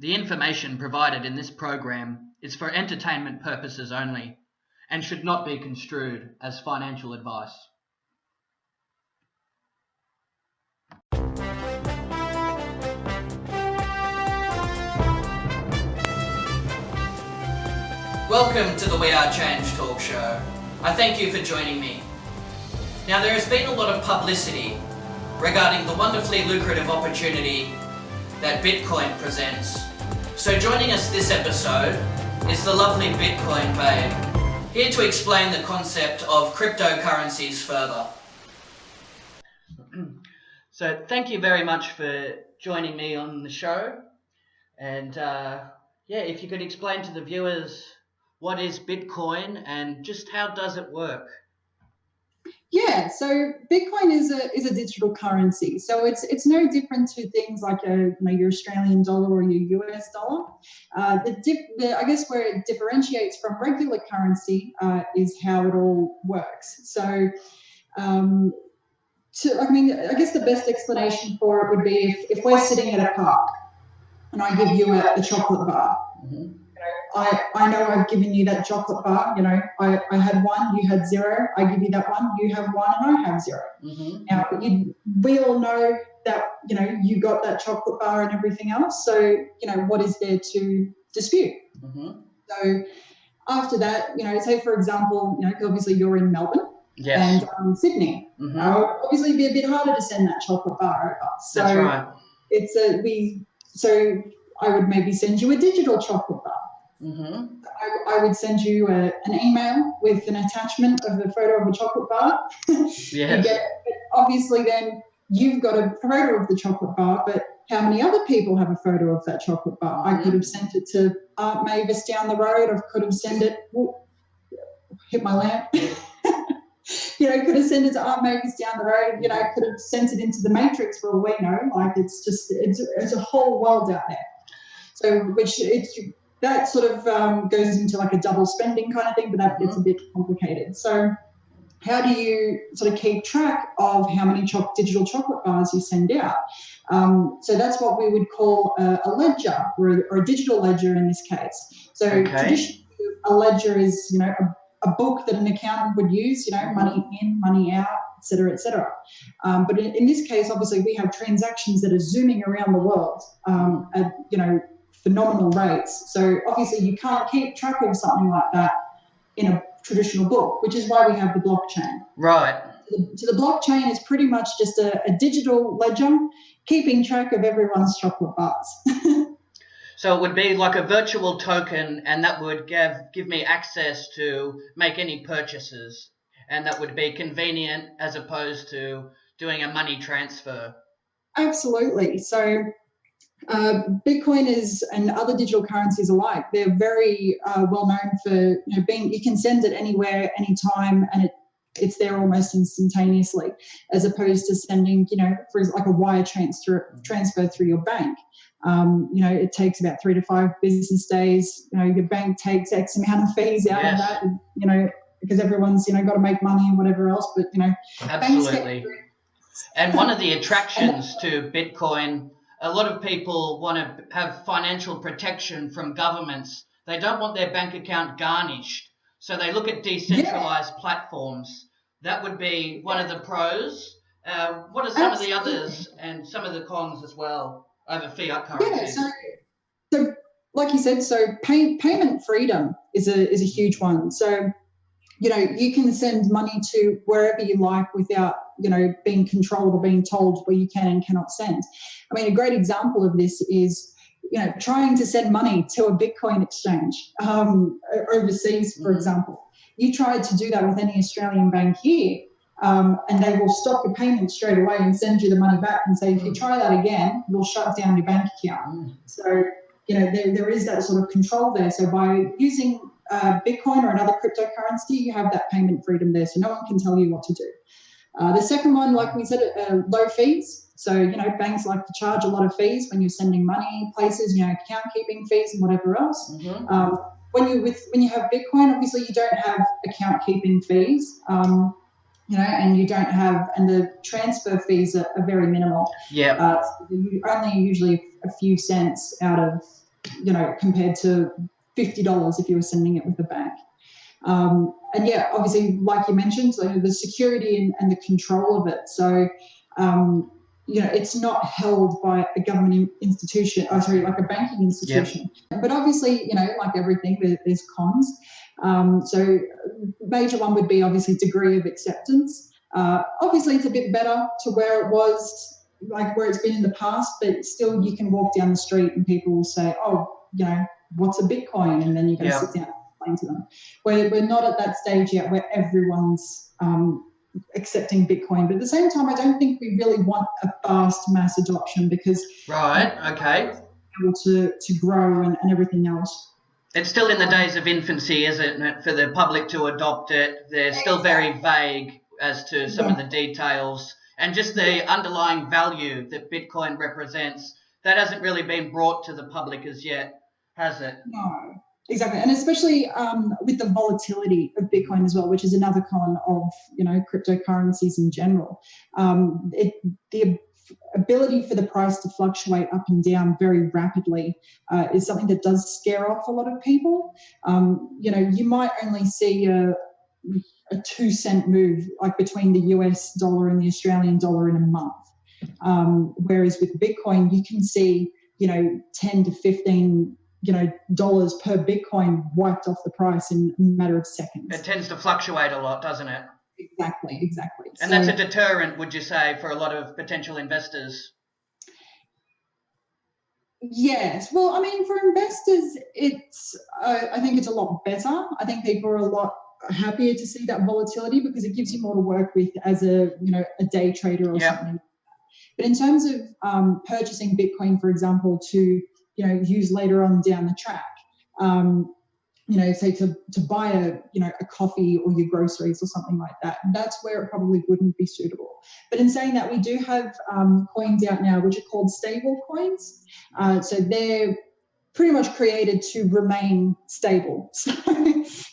The information provided in this program is for entertainment purposes only and should not be construed as financial advice. Welcome to the We Are Change talk show. I thank you for joining me. Now, there has been a lot of publicity regarding the wonderfully lucrative opportunity that Bitcoin presents. So joining us this episode is the lovely Bitcoin babe, here to explain the concept of cryptocurrencies further. So thank you very much for joining me on the show. And if you could explain to the viewers what is Bitcoin and just how does it work? Yeah, so Bitcoin is a digital currency. So it's no different to things like your Australian dollar or your US dollar. I guess where it differentiates from regular currency is how it all works. So I guess the best explanation for it would be if we're sitting at a park and I give you a chocolate bar. Mm-hmm. I know I've given you that chocolate bar, I had one, you had zero, I give you that one, you have one, and I have zero. Mm-hmm. Now, we all know that, you got that chocolate bar and everything else, so, what is there to dispute? Mm-hmm. So after that, say, for example, obviously you're in Melbourne. Yes. And Sydney. Mm-hmm. Obviously, it'd be a bit harder to send that chocolate bar over. So that's right. So I would maybe send you a digital chocolate bar. Mm-hmm. I would send you an email with an attachment of a photo of a chocolate bar. Yes. Obviously, then you've got a photo of the chocolate bar, but how many other people have a photo of that chocolate bar? Mm-hmm. I could have sent it to Aunt Mavis down the road. I could have sent it. Hit my lamp. Could have sent it to Aunt Mavis down the road. Could have sent it into the Matrix for all we know. Like it's a whole world out there. So that sort of goes into like a double spending kind of thing, but that gets a bit complicated. So how do you sort of keep track of how many digital chocolate bars you send out? So that's what we would call a ledger or a digital ledger in this case. So traditionally a ledger is, a book that an accountant would use, money in, money out, et cetera, et cetera. But in this case, obviously we have transactions that are zooming around the world at, phenomenal rates. So obviously you can't keep track of something like that in a traditional book, which is why we have the blockchain. Right. So the blockchain is pretty much just a digital ledger keeping track of everyone's chocolate bars. So it would be like a virtual token, and that would give me access to make any purchases, and that would be convenient as opposed to doing a money transfer. Absolutely. So Bitcoin and other digital currencies alike, they're very well known for being, you can send it anywhere, anytime, and it's there almost instantaneously, as opposed to sending, for like a wire transfer through your bank. It takes about 3 to 5 business days. Your bank takes X amount of fees out of that, because everyone's, got to make money and whatever else. But, absolutely. And one of the attractions to Bitcoin, a lot of people want to have financial protection from governments. They don't want their bank account garnished. So they look at decentralized platforms. That would be one of the pros. What are some of the others and some of the cons as well over fiat currencies? Yeah, so like you said, payment freedom is a huge one. So, you can send money to wherever you like without, being controlled or being told where you can and cannot send. I mean, a great example of this is, trying to send money to a Bitcoin exchange overseas, for example. You tried to do that with any Australian bank here, and they will stop your payment straight away and send you the money back and say, if you try that again, we'll shut down your bank account. So, there is that sort of control there. So by using Bitcoin or another cryptocurrency, you have that payment freedom there. So no one can tell you what to do. The second one, like we said, low fees. So, banks like to charge a lot of fees when you're sending money places, account keeping fees and whatever else. Mm-hmm. When you have Bitcoin, obviously you don't have account keeping fees, and you don't have, and the transfer fees are very minimal. Yeah. Only usually a few cents out of compared to $50 if you were sending it with a bank. And yeah, obviously, like you mentioned, so the security and the control of it. So, it's not held by a government institution, like a banking institution. Yep. But obviously, like everything, there's cons. So major one would be obviously degree of acceptance. Obviously, it's a bit better to where it was, like where it's been in the past, but still you can walk down the street and people will say, oh, what's a Bitcoin? And then you're going to sit down and explain to them. We're not at that stage yet where everyone's accepting Bitcoin. But at the same time, I don't think we really want a fast mass adoption because able to grow and everything else. It's still in the days of infancy, isn't it, for the public to adopt it? They're still very vague as to some of the details and just the underlying value that Bitcoin represents. That hasn't really been brought to the public as yet, has it? No, exactly. And especially with the volatility of Bitcoin as well, which is another con of, cryptocurrencies in general. The ability for the price to fluctuate up and down very rapidly is something that does scare off a lot of people. You might only see a 2-cent move like between the US dollar and the Australian dollar in a month. Whereas with Bitcoin, you can see, 10 to 15 dollars per Bitcoin wiped off the price in a matter of seconds. It tends to fluctuate a lot, doesn't it? Exactly. And that's a deterrent, would you say, for a lot of potential investors? Yes. Well, I mean, for investors, I think it's a lot better. I think people are a lot happier to see that volatility because it gives you more to work with as a day trader or something. But in terms of purchasing Bitcoin, for example, to use later on down the track, say to buy a coffee or your groceries or something like that, that's where it probably wouldn't be suitable. But in saying that, we do have coins out now which are called stable coins. So they're pretty much created to remain stable. So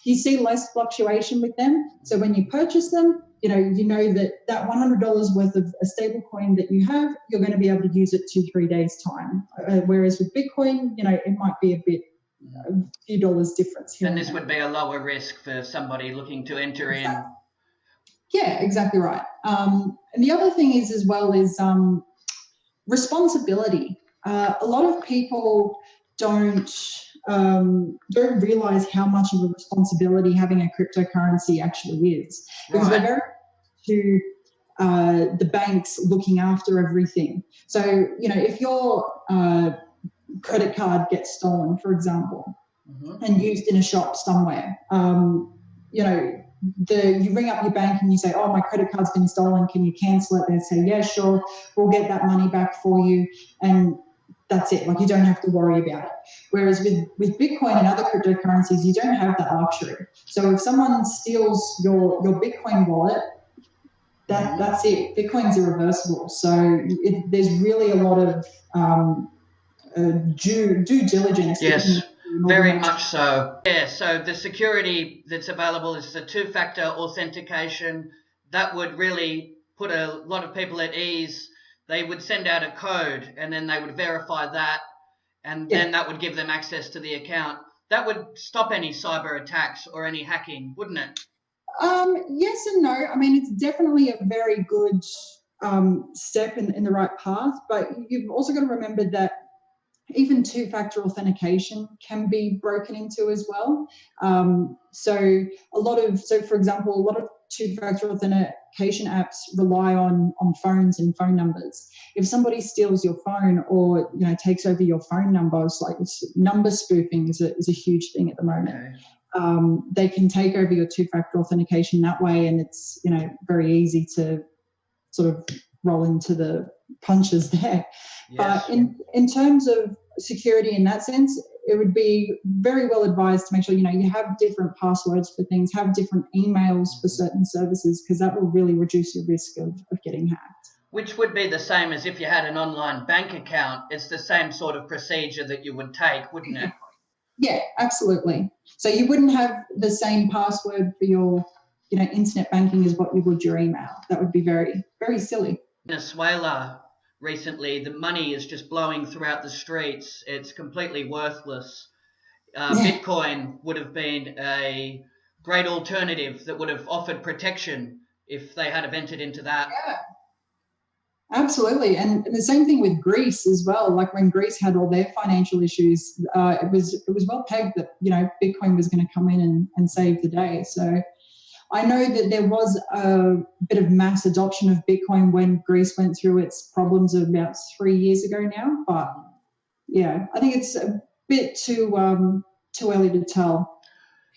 you see less fluctuation with them. So when you purchase them, you know that $100 worth of a stable coin that you have, you're going to be able to use it 2-3 days time. Whereas with Bitcoin, it might be a few dollars difference here. And this would be a lower risk for somebody looking to enter in. Yeah, exactly right. And the other thing is as well is responsibility. A lot of people don't realize how much of a responsibility having a cryptocurrency actually is, because we're very to the banks looking after everything. So if your credit card gets stolen, for example, and used in a shop somewhere, you ring up your bank and you say, oh, my credit card's been stolen, can you cancel it? They say, yeah, sure, we'll get that money back for you, and that's it. Like, you don't have to worry about it. Whereas with Bitcoin and other cryptocurrencies, you don't have that luxury. So if someone steals your Bitcoin wallet, that's it. Bitcoin's irreversible. So there's really a lot of due diligence. Yes, very much so. Yeah, so the security that's available is the 2-factor authentication. That would really put a lot of people at ease. They would send out a code and then they would verify that, and then that would give them access to the account. That would stop any cyber attacks or any hacking, wouldn't it? Yes and no. I mean, it's definitely a very good step in the right path, but you've also got to remember that even 2-factor authentication can be broken into as well. So for example, a lot of 2-factor authentication apps rely on phones and phone numbers. If somebody steals your phone or takes over your phone numbers, like number spoofing is a huge thing at the moment. Okay. They can take over your 2-factor authentication that way, and it's very easy to sort of roll into the punches there. Yes. But in terms of security in that sense, it would be very well advised to make sure you have different passwords for things, have different emails for certain services, because that will really reduce your risk of getting hacked. Which would be the same as if you had an online bank account. It's the same sort of procedure that you would take, wouldn't it? Yeah, absolutely. So you wouldn't have the same password for your internet banking as what you would your email. That would be very, very silly. Venezuela recently, the money is just blowing throughout the streets. It's completely worthless. Yeah, Bitcoin would have been a great alternative that would have offered protection if they had have entered into that. absolutely. And the same thing with Greece as well. Like when Greece had all their financial issues, it was well pegged that, Bitcoin was going to come in and save the day. So I know that there was a bit of mass adoption of Bitcoin when Greece went through its problems about 3 years ago now. But yeah, I think it's a bit too early to tell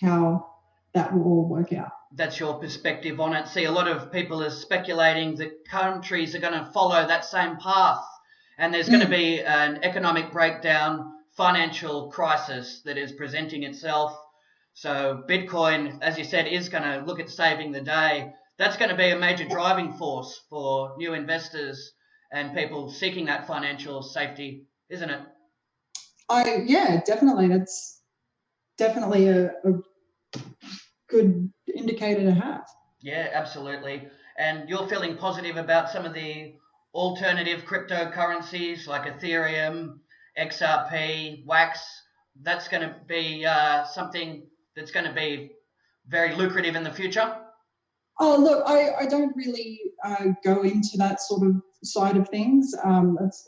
how that will all work out. That's your perspective on it. See, a lot of people are speculating that countries are going to follow that same path, and there's going to be an economic breakdown, financial crisis that is presenting itself. So Bitcoin, as you said, is going to look at saving the day. That's going to be a major driving force for new investors and people seeking that financial safety, isn't it? Yeah, definitely. That's definitely a good indicator to have. Yeah, absolutely. And you're feeling positive about some of the alternative cryptocurrencies like Ethereum, XRP, Wax. That's going to be something that's going to be very lucrative in the future. Oh, look, I don't really go into that sort of side of things.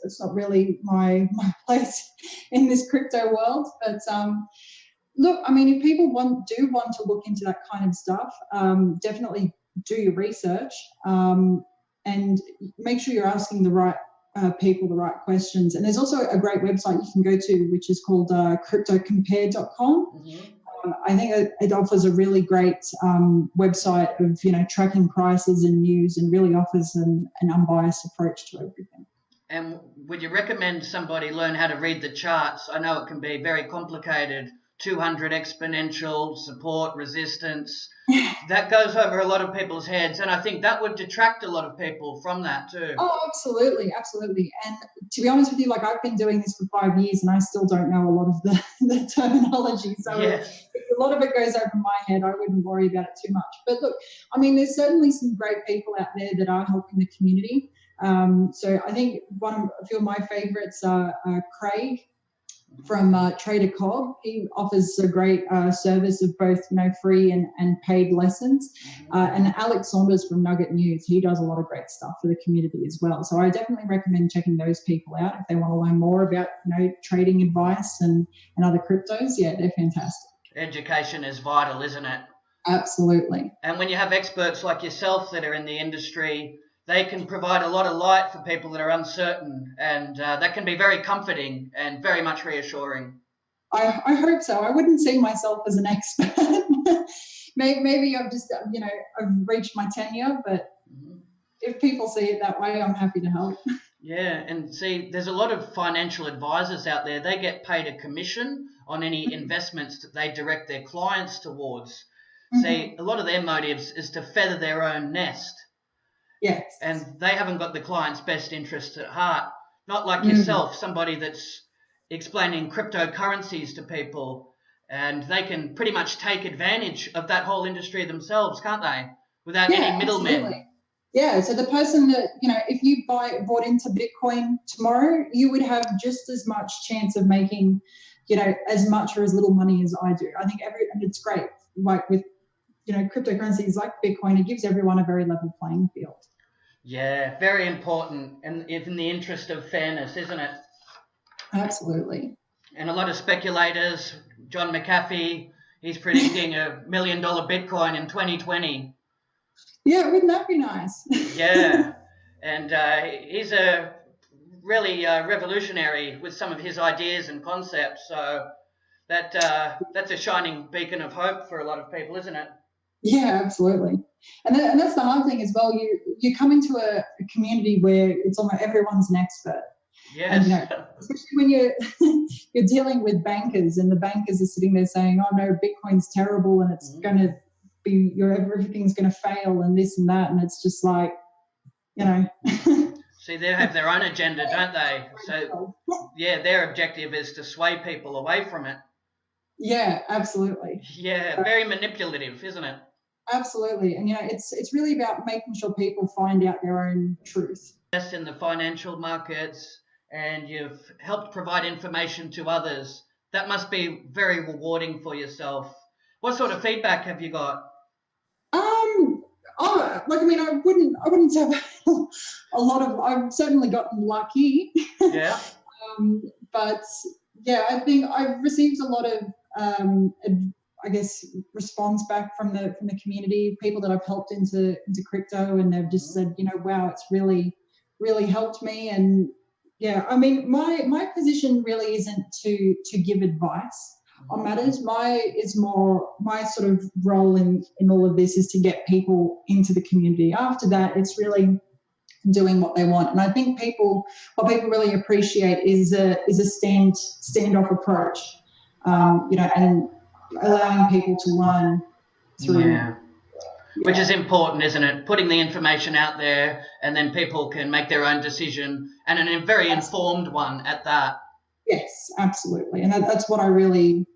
It's not really my place in this crypto world. But look, I mean, if people do want to look into that kind of stuff, definitely do your research and make sure you're asking the right people the right questions. And there's also a great website you can go to, which is called cryptocompare.com. Mm-hmm. I think it offers a really great website of tracking prices and news, and really offers an unbiased approach to everything. And would you recommend somebody learn how to read the charts? I know it can be very complicated. 200 exponential, support, resistance. That goes over a lot of people's heads, and I think that would detract a lot of people from that too. Oh, absolutely, absolutely. And to be honest with you, like I've been doing this for 5 years and I still don't know a lot of the terminology. So if a lot of it goes over my head, I wouldn't worry about it too much. But look, I mean, there's certainly some great people out there that are helping the community. So I think a few of my favorites are Craig from Trader Cobb. He offers a great service of both free and paid lessons. And Alex Saunders from Nugget News, he does a lot of great stuff for the community as well. So I definitely recommend checking those people out if they want to learn more about trading advice and other cryptos. Yeah, they're fantastic. Education is vital, isn't it? Absolutely. And when you have experts like yourself that are in the industry, they can provide a lot of light for people that are uncertain, and that can be very comforting and very much reassuring. I hope so. I wouldn't see myself as an expert. Maybe I've just, I've reached my tenure, but if people see it that way, I'm happy to help. Yeah, and see, there's a lot of financial advisors out there. They get paid a commission on any investments that they direct their clients towards. See, a lot of their motives is to feather their own nest. Yes. And they haven't got the client's best interests at heart. Not like yourself, somebody that's explaining cryptocurrencies to people, and they can pretty much take advantage of that whole industry themselves, can't they? Without any middlemen. Absolutely. Yeah, so the person that, if you bought into Bitcoin tomorrow, you would have just as much chance of making, as much or as little money as I do. I think and it's great. Like with cryptocurrencies like Bitcoin, it gives everyone a very level playing field. Yeah, very important, and in the interest of fairness, isn't it? Absolutely. And a lot of speculators, John McAfee, he's predicting $1 million Bitcoin in 2020. Yeah, wouldn't that be nice? Yeah, and he's a really revolutionary with some of his ideas and concepts, so that's a shining beacon of hope for a lot of people, isn't it? Yeah, absolutely. And that's the hard thing as well. You come into a community where it's almost everyone's an expert. Yes. And, especially when you're dealing with bankers, and the bankers are sitting there saying, "Oh no, Bitcoin's terrible, and it's going to be everything's going to fail, and this and that," and it's just like, See, they have their own agenda, don't they? So, yeah, their objective is to sway people away from it. Yeah, absolutely. Yeah, very manipulative, isn't it? Absolutely. And, it's really about making sure people find out their own truth. Yes, in the financial markets, and you've helped provide information to others. That must be very rewarding for yourself. What sort of feedback have you got? I wouldn't have a lot of, I've certainly gotten lucky. Yeah. But yeah, I think I've received a lot of, I guess, response back from the community, people that I've helped into crypto, and they've just said, wow, it's really, really helped me. And yeah, I mean, my position really isn't to give advice on matters. My sort of role in all of this is to get people into the community. After that, it's really doing what they want. And I think what people really appreciate is a standoff approach, and allowing people to learn through. Yeah. Which is important, isn't it? Putting the information out there, and then people can make their own decision, and a very informed one at that. Yes, absolutely. And that's what I really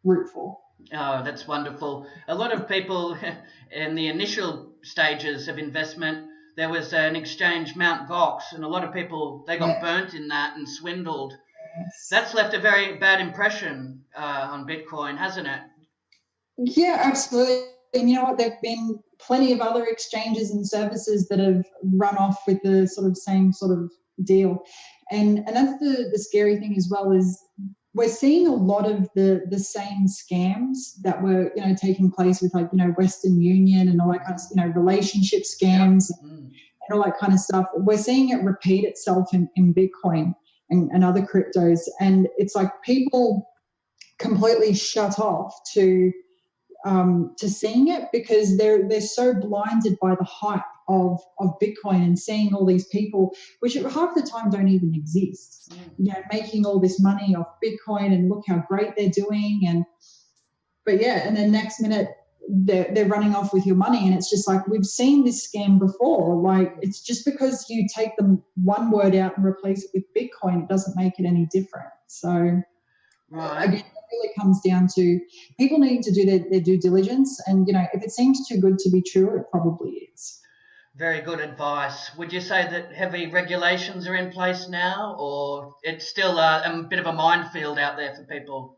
root for. Oh, that's wonderful. A lot of people in the initial stages of investment, there was an exchange, Mt. Gox, and a lot of people, they got burnt in that and swindled. Yes. That's left a very bad impression on Bitcoin, hasn't it? Yeah, absolutely. And you know what? There have been plenty of other exchanges and services that have run off with the same sort of deal. And that's the scary thing as well, is we're seeing a lot of the same scams that were, taking place with Western Union and all that kind of, relationship scams and all that kind of stuff. We're seeing it repeat itself in Bitcoin and other cryptos. And it's like people completely shut off to seeing it, because they're so blinded by the hype of Bitcoin and seeing all these people, which half the time don't even exist, making all this money off Bitcoin, and look how great they're doing. But then next minute they're running off with your money, and it's just like, we've seen this scam before. Like, it's just because you take the one word out and replace it with Bitcoin, it doesn't make it any different. So again, it really comes down to people needing to do their due diligence, and if it seems too good to be true, it probably is. Very good advice. Would you say that heavy regulations are in place now, or it's still a bit of a minefield out there for people?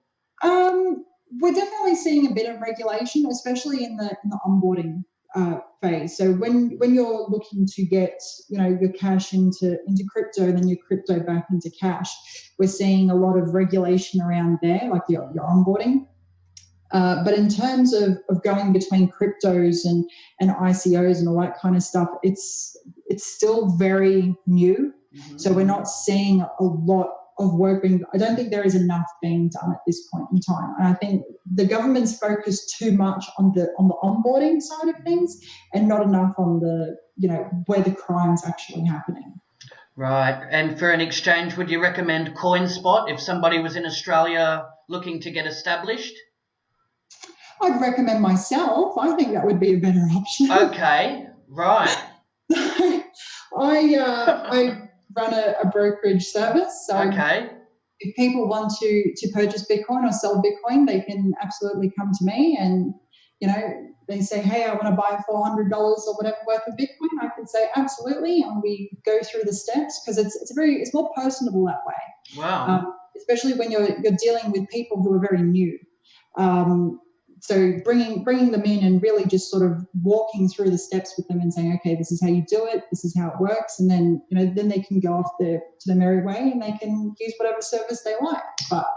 We're definitely seeing a bit of regulation, especially in the onboarding phase. So when you're looking to get your cash into crypto, then your crypto back into cash, we're seeing a lot of regulation around there, like your onboarding. But in terms of going between cryptos and ICOs and all that kind of stuff, it's still very new. Mm-hmm. So we're not seeing a lot of work I don't think there is enough being done at this point in time. And I think the government's focused too much on the onboarding side of things, and not enough on the, where the crime's actually happening. Right. And for an exchange, would you recommend CoinSpot if somebody was in Australia looking to get established? I'd recommend myself. I think that would be a better option. Okay, right. I run a brokerage service. So okay. If people want to purchase Bitcoin or sell Bitcoin, they can absolutely come to me, and they say, hey, I want to buy $400 or whatever worth of Bitcoin. I can say absolutely, and we go through the steps, because it's more personable that way. Wow. Especially when you're dealing with people who are very new. So bringing them in and really just sort of walking through the steps with them and saying, okay, this is how you do it, this is how it works, and then then they can go off to their merry way, and they can use whatever service they like. But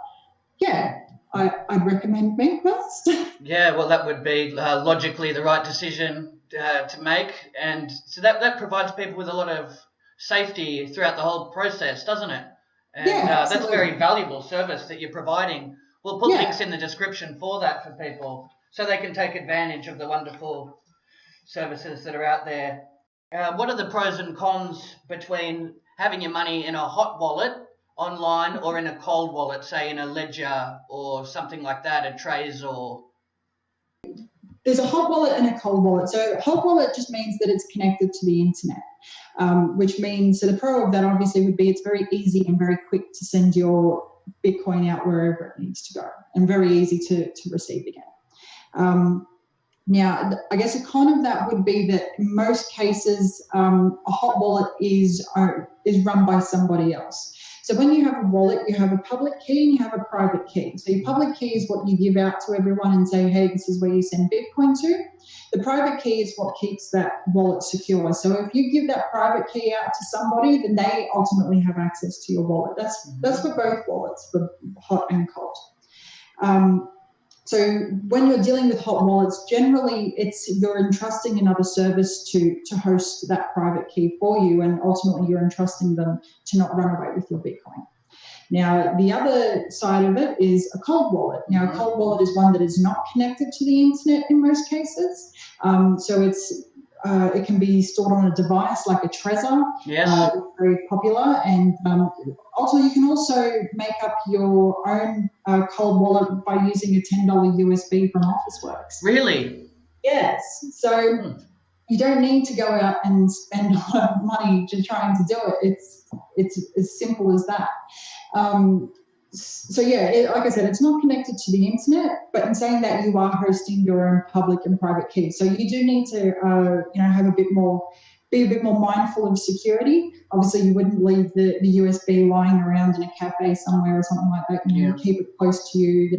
yeah, I'd recommend me first. Yeah, well, that would be logically the right decision to make, and so that provides people with a lot of safety throughout the whole process, doesn't it? And that's a very valuable service that you're providing. We'll put links in the description for that for people, so they can take advantage of the wonderful services that are out there. What are the pros and cons between having your money in a hot wallet online or in a cold wallet, say in a Ledger or something like that, a Trezor? There's a hot wallet and a cold wallet. So hot wallet just means that it's connected to the internet, which means, so the pro of that obviously would be it's very easy and very quick to send your Bitcoin out wherever it needs to go, and very easy to receive again. Now, I guess a con of that would be that in most cases, a hot wallet is run by somebody else. So when you have a wallet, you have a public key and you have a private key. So your public key is what you give out to everyone and say, hey, this is where you send Bitcoin to. The private key is what keeps that wallet secure. So if you give that private key out to somebody, then they ultimately have access to your wallet. That's for both wallets, for hot and cold. So when you're dealing with hot wallets, generally you're entrusting another service to host that private key for you, and ultimately you're entrusting them to not run away with your Bitcoin. Now, the other side of it is a cold wallet. Now, a cold wallet is one that is not connected to the internet in most cases. So it can be stored on a device like a Trezor. Yes. Very popular. And also, you can also make up your own cold wallet by using a $10 USB from Officeworks. Really? Yes. So you don't need to go out and spend a lot of money just trying to do it. It's as simple as that. So yeah, like I said, it's not connected to the internet, but in saying that, you are hosting your own public and private keys. So you do need to, have be a bit more mindful of security. Obviously, you wouldn't leave the USB lying around in a cafe somewhere or something like that. You keep it close to you.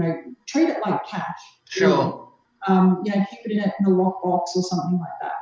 Treat it like cash. Sure. Keep it in a lockbox or something like that.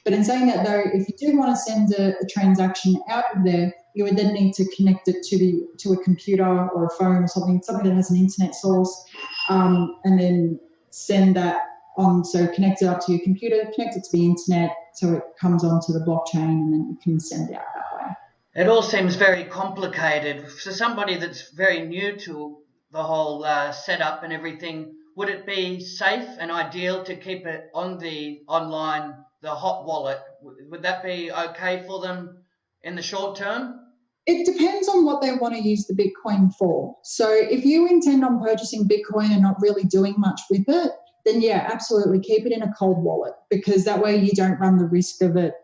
But in saying that, though, if you do want to send a transaction out of there, you would then need to connect it to a computer or a phone or something that has an internet source, and then send that on. So connect it up to your computer, connect it to the internet, so it comes onto the blockchain, and then you can send it out that way. It all seems very complicated. For somebody that's very new to the whole setup and everything, would it be safe and ideal to keep it on the hot wallet? Would that be okay for them in the short term? It depends on what they want to use the Bitcoin for. So if you intend on purchasing Bitcoin and not really doing much with it, then yeah, absolutely keep it in a cold wallet, because that way you don't run the risk of it,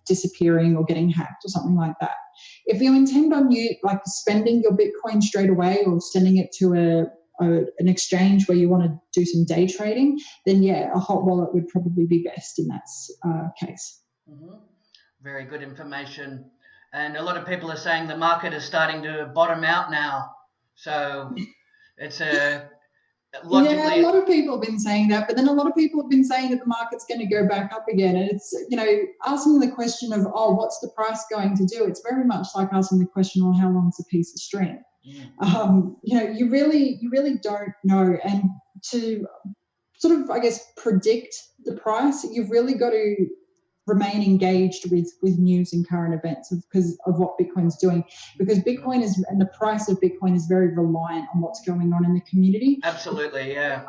disappearing or getting hacked or something like that. If you intend on spending your Bitcoin straight away or sending it to an exchange where you want to do some day trading, then yeah, a hot wallet would probably be best in that case. Mm-hmm. Very good information. And a lot of people are saying the market is starting to bottom out now. So it's logically... Yeah, a lot of people have been saying that, but then a lot of people have been saying that the market's going to go back up again. And it's, asking the question of, what's the price going to do? It's very much like asking the question, well, how long's a piece of string? You really don't know. And to sort of, I guess, predict the price, you've really got to remain engaged with news and current events because of what Bitcoin's doing, because Bitcoin and the price of Bitcoin is very reliant on what's going on in the community. Absolutely, yeah.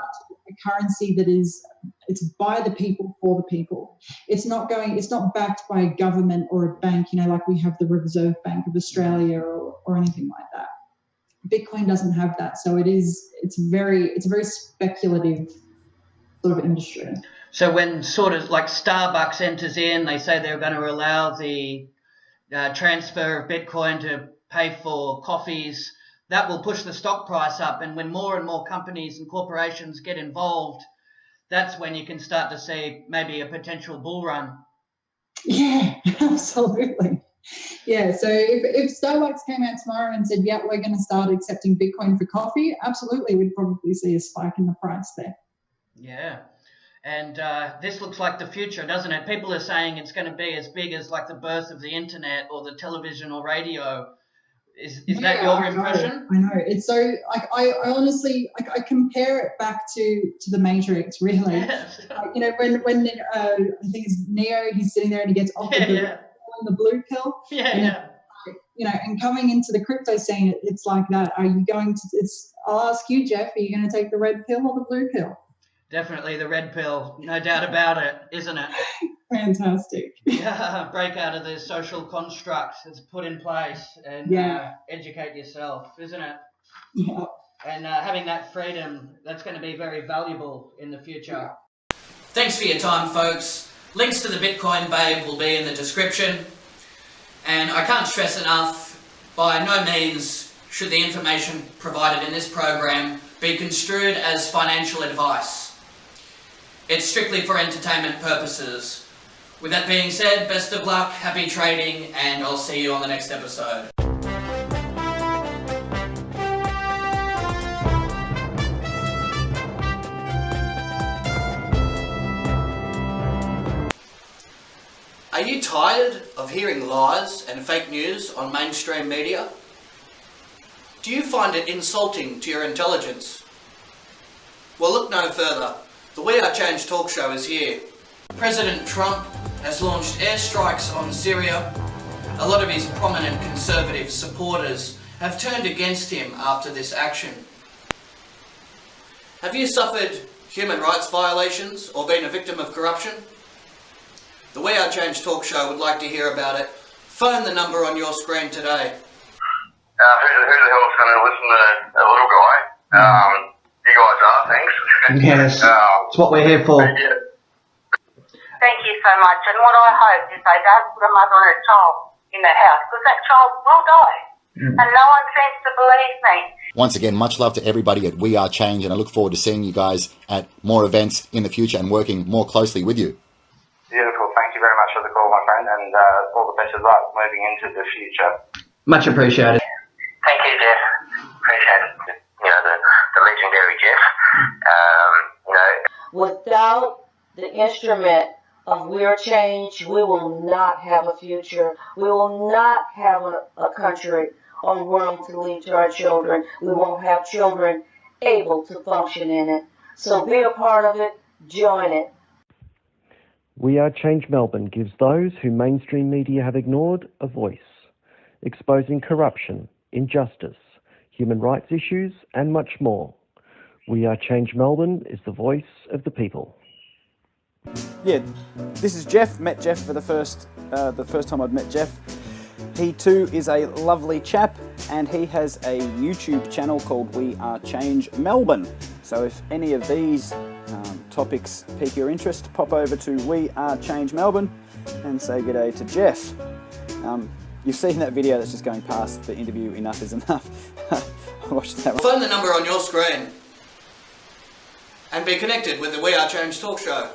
A currency that it's by the people for the people. It's not backed by a government or a bank, like we have the Reserve Bank of Australia or anything like that. Bitcoin doesn't have that, so it's a very speculative sort of industry. So when sort of like Starbucks enters in, they say they're going to allow the transfer of Bitcoin to pay for coffees. That will push the stock price up. And when more and more companies and corporations get involved, that's when you can start to see maybe a potential bull run. Yeah, absolutely. Yeah, so if Starbucks came out tomorrow and said, yeah, we're going to start accepting Bitcoin for coffee, absolutely, we'd probably see a spike in the price there. Yeah. And this looks like the future, doesn't it? People are saying it's going to be as big as like the birth of the internet or the television or radio. Is that your impression? I know. It's so, I honestly, I compare it back to the Matrix, really. Yes. When I think it's Neo, he's sitting there and he gets offered the blue pill. And coming into the crypto scene, it's like that. Are you going to, I'll ask you, Jeff, are you going to take the red pill or the blue pill? Definitely the red pill, no doubt about it, isn't it? Fantastic. Yeah, break out of the social construct that's put in place and educate yourself, isn't it? Yeah. And having that freedom, that's going to be very valuable in the future. Thanks for your time, folks. Links to the Bitcoin Babe will be in the description. And I can't stress enough, by no means should the information provided in this program be construed as financial advice. It's strictly for entertainment purposes. With that being said, best of luck, happy trading, and I'll see you on the next episode. Are you tired of hearing lies and fake news on mainstream media? Do you find it insulting to your intelligence? Well, look no further. The We Are Change talk show is here. President Trump has launched airstrikes on Syria. A lot of his prominent conservative supporters have turned against him after this action. Have you suffered human rights violations or been a victim of corruption? The We Are Change talk show would like to hear about it. Phone the number on your screen today. Who the hell's going to listen to a little guy? You guys are, thanks. Yes, it's what we're here for. Yeah. Thank you so much. And what I hope is they don't put a mother and a child in that house, because that child will die. And no one seems to believe me. Once again, much love to everybody at We Are Change, and I look forward to seeing you guys at more events in the future and working more closely with you. Beautiful. Thank you very much for the call, my friend, and all the best of luck moving into the future. Much appreciated. Thank you, Jeff. Appreciate it. You know, the legendary Jeff. Without the instrument of We Are Change, we will not have a future. We will not have a country or world to leave to our children. We won't have children able to function in it. So be a part of it. Join it. We Are Change Melbourne gives those who mainstream media have ignored a voice, exposing corruption, injustice, human rights issues, and much more. We Are Change Melbourne is the voice of the people. Yeah, this is Jeff. Met Jeff for the first time I'd met Jeff. He too is a lovely chap, and he has a YouTube channel called We Are Change Melbourne. So if any of these topics pique your interest, pop over to We Are Change Melbourne and say good day to Jeff. You've seen that video that's just going past the interview, Enough is Enough. I watched that one. Phone the number on your screen and be connected with the We Are Change talk show.